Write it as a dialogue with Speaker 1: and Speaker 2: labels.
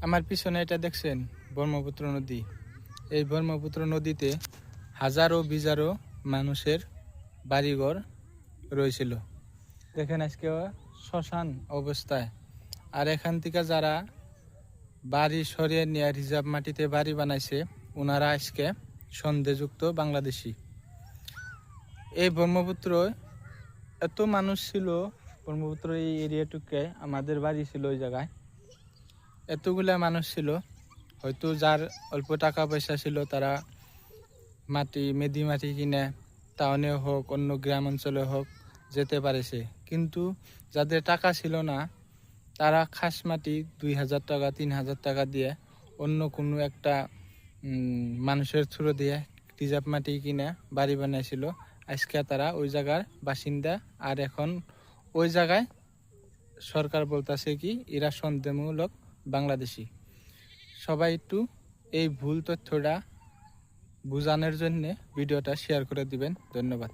Speaker 1: আমার পিছনে এটা দেখছেন ব্রহ্মপুত্র নদী। এই ব্রহ্মপুত্র নদীতে হাজারো বিজারো মানুষের বাড়িঘর রয়েছিল। দেখেন আজকে শ্মশান অবস্থায়। আর এখান থেকে যারা বাড়ি সরিয়ে নিয়ে রিজার্ভ মাটিতে বাড়ি বানাইছে ওনারা আজকে সন্দেহযুক্ত বাংলাদেশি। এই ব্রহ্মপুত্র এত মানুষ ছিল, ব্রহ্মপুত্র এই এরিয়াটুকে আমাদের বাড়ি ছিল ওই জায়গায়, এতগুলা মানুষ ছিল। হয়তো যার অল্প টাকা পয়সা ছিল তারা মেদি মাটি কিনে টাউনে হোক অন্য গ্রাম অঞ্চলে হোক যেতে পারেছে, কিন্তু যাদের টাকা ছিল না তারা খাস মাটি 2000 টাকা 3000 টাকা দিয়ে অন্য কোনো একটা মানুষের থ্রু দিয়ে রিজার্ভ মাটি কিনে বাড়ি বানাইছিল। আজকে তারা ওই জায়গার বাসিন্দা। আর এখন ওই জায়গায় সরকার বলতেছে কি এরা সন্দেহমূলক বাংলাদেশি। সবাই একটু এই ভুল তথ্যটা বোঝানোর জন্য ভিডিওটা শেয়ার করে দিবেন। ধন্যবাদ।